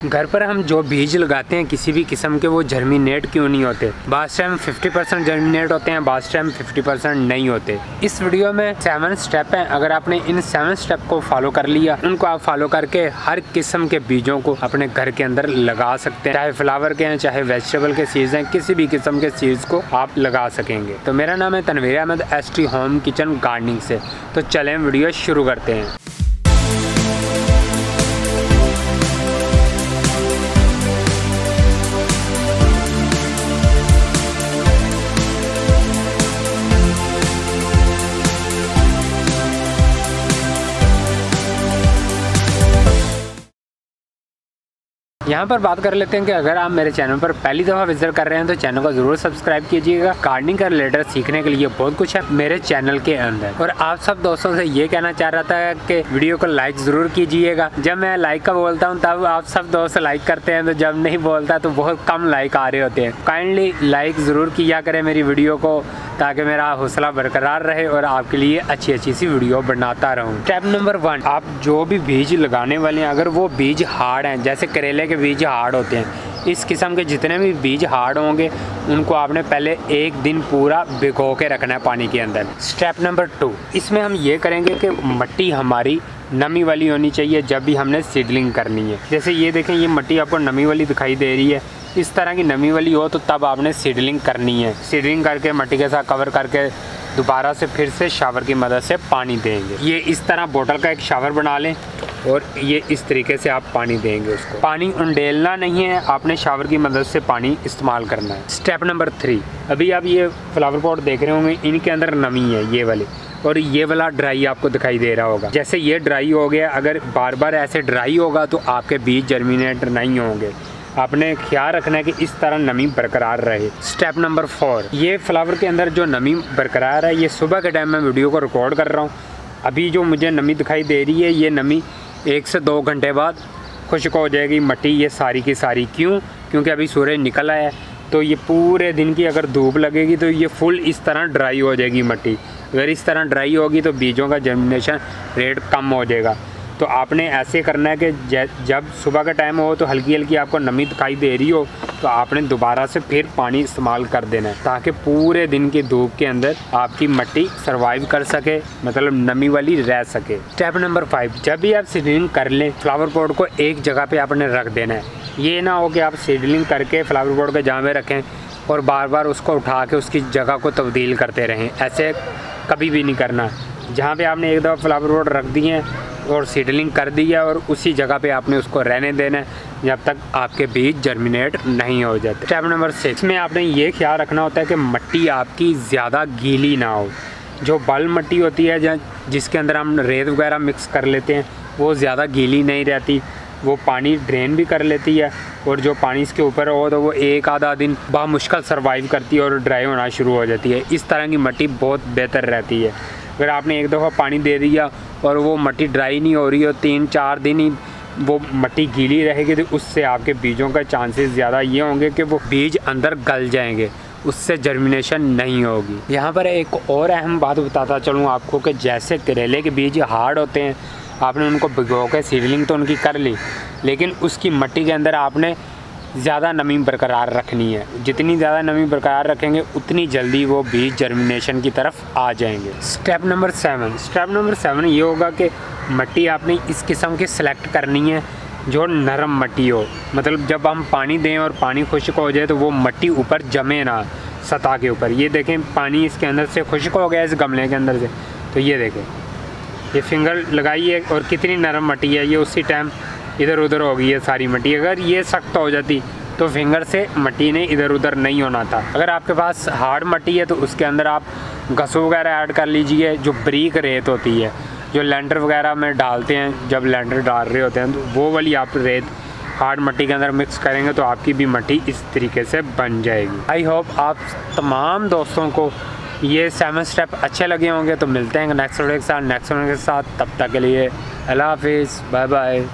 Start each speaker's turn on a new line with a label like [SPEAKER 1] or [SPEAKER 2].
[SPEAKER 1] घर पर हम जो बीज लगाते हैं किसी भी किस्म के, वो जर्मिनेट क्यों नहीं होते। बास टाइम 50% जर्मिनेट होते हैं, बास टाइम 50% नहीं होते। इस वीडियो में 7 स्टेप हैं। अगर आपने इन 7 स्टेप को फॉलो कर लिया, उनको आप फॉलो करके हर किस्म के बीजों को अपने घर के अंदर लगा सकते हैं। चाहे फ्लावर के हैं, चाहे वेजिटेबल के सीड्स हैं, किसी भी किस्म के सीड्स को आप लगा सकेंगे। तो मेरा नाम है Tanveer Ahmad, ST home kitchen gardening से। तो चलें वीडियो शुरू करते हैं। यहाँ पर बात कर लेते हैं कि अगर आप मेरे चैनल पर पहली दफ़ा विजिट कर रहे हैं तो चैनल को ज़रूर सब्सक्राइब कीजिएगा। गार्डनिंग का रिलेटेड सीखने के लिए बहुत कुछ है मेरे चैनल के अंदर। और आप सब दोस्तों से ये कहना चाह रहा था कि वीडियो को लाइक ज़रूर कीजिएगा। जब मैं लाइक का बोलता हूँ तब आप सब दोस्त लाइक करते हैं, तो जब नहीं बोलता तो बहुत कम लाइक आ रहे होते हैं। काइंडली लाइक ज़रूर किया करें मेरी वीडियो को, ताकि मेरा हौसला बरकरार रहे और आपके लिए अच्छी सी वीडियो बनाता रहूँ। स्टेप नंबर 1, आप जो भी बीज लगाने वाले हैं, अगर वो बीज हार्ड हैं, जैसे करेले के बीज हार्ड होते हैं, इस किस्म के जितने भी बीज हार्ड होंगे उनको आपने पहले एक दिन पूरा भिगो के रखना है पानी के अंदर। स्टेप नंबर 2, इसमें हम ये करेंगे कि मिट्टी हमारी नमी वाली होनी चाहिए जब भी हमने सीडलिंग करनी है। जैसे ये देखें, ये मिट्टी आपको नमी वाली दिखाई दे रही है। इस तरह की नमी वाली हो तो तब आपने सीडलिंग करनी है। सीडलिंग करके मिट्टी के साथ कवर करके दोबारा से फिर से शावर की मदद से पानी देंगे। ये इस तरह बोतल का एक शावर बना लें और ये इस तरीके से आप पानी देंगे उसको। पानी उंडेलना नहीं है, आपने शावर की मदद से पानी इस्तेमाल करना है। स्टेप नंबर 3, अभी आप ये फ्लावर पॉट देख रहे होंगे, इनके अंदर नमी है ये वाली, और ये वाला ड्राई आपको दिखाई दे रहा होगा। जैसे ये ड्राई हो गया, अगर बार बार ऐसे ड्राई होगा तो आपके बीज जर्मिनेट नहीं होंगे। आपने ख्याल रखना है कि इस तरह नमी बरकरार रहे। स्टेप नंबर 4, ये फ्लावर के अंदर जो नमी बरकरार है, ये सुबह के टाइम में वीडियो को रिकॉर्ड कर रहा हूँ। अभी जो मुझे नमी दिखाई दे रही है, ये नमी 1 से 2 घंटे बाद खुश्क हो जाएगी मिट्टी ये सारी की सारी। क्यों? क्योंकि अभी सूरज निकल आया है, तो ये पूरे दिन की अगर धूप लगेगी तो ये फुल इस तरह ड्राई हो जाएगी मिट्टी। अगर इस तरह ड्राई होगी तो बीजों का जर्मिनेशन रेट कम हो जाएगा। तो आपने ऐसे करना है कि जब सुबह का टाइम हो तो हल्की हल्की आपको नमी दिखाई दे रही हो तो आपने दोबारा से फिर पानी इस्तेमाल कर देना है, ताकि पूरे दिन की धूप के अंदर आपकी मिट्टी सर्वाइव कर सके, मतलब नमी वाली रह सके। स्टेप नंबर 5, जब भी आप सीडलिंग कर लें, फ्लावर पॉट को एक जगह पे आपने रख देना है। ये ना हो कि आप सीडलिंग करके फ्लावर पॉट के जहाँ में रखें और बार बार उसको उठा के उसकी जगह को तब्दील करते रहें। ऐसे कभी भी नहीं करना। जहाँ पे आपने एक दफ़ा फ्लावर पॉट रख दिए हैं और सीडलिंग कर दी है, और उसी जगह पे आपने उसको रहने देना है जब तक आपके बीज जर्मिनेट नहीं हो जाते। स्टेप नंबर 6 में आपने ये ख्याल रखना होता है कि मिट्टी आपकी ज़्यादा गीली ना हो। जो बल मिट्टी होती है जिसके अंदर हम रेत वगैरह मिक्स कर लेते हैं, वो ज़्यादा गीली नहीं रहती, वो पानी ड्रेन भी कर लेती है, और जो पानी इसके ऊपर हो तो वो एक आधा दिन बामुश्किल सर्वाइव करती है और ड्राई होना शुरू हो जाती है। इस तरह की मिट्टी बहुत बेहतर रहती है। अगर आपने एक दफ़ा पानी दे दिया और वो मिट्टी ड्राई नहीं हो रही हो, 3-4 दिन ही वो मिट्टी गीली रहेगी, तो उससे आपके बीजों का चांसेस ज़्यादा ये होंगे कि वो बीज अंदर गल जाएंगे, उससे जर्मिनेशन नहीं होगी। यहाँ पर एक और अहम बात बताता चलूँ आपको कि जैसे करेले के बीज हार्ड होते हैं, आपने उनको भिगो के सीडलिंग तो उनकी कर ली, लेकिन उसकी मिट्टी के अंदर आपने ज़्यादा नमी बरकरार रखनी है। जितनी ज़्यादा नमी बरकरार रखेंगे उतनी जल्दी वो बीज जर्मिनेशन की तरफ आ जाएंगे। स्टेप नंबर 7 ये होगा कि मिट्टी आपने इस किस्म की सिलेक्ट करनी है जो नरम मिट्टी हो। मतलब जब हम पानी दें और पानी खुश्क हो जाए तो वो मिट्टी ऊपर जमे ना सतह के ऊपर। ये देखें, पानी इसके अंदर से खुश्क हो गया इस गमले के अंदर से, तो ये देखें, ये फिंगर लगाइए और कितनी नरम मिट्टी है। ये उसी टाइम इधर उधर हो गई है सारी मिट्टी। अगर ये सख्त हो जाती तो फिंगर से मिट्टी ने इधर उधर नहीं होना था। अगर आपके पास हार्ड मिट्टी है तो उसके अंदर आप घसो वगैरह ऐड कर लीजिए, जो ब्रीक रेत होती है, जो लेंटर वगैरह में डालते हैं, जब लेंटर डाल रहे होते हैं तो वो वाली आप रेत हार्ड मिट्टी के अंदर मिक्स करेंगे तो आपकी भी मिट्टी इस तरीके से बन जाएगी। आई होप आप तमाम दोस्तों को ये 7 स्टेप अच्छे लगे होंगे। तो मिलते हैं नेक्स्ट वीडियो के साथ तब तक के लिए अल्लाह हाफिज़, बाय बाय।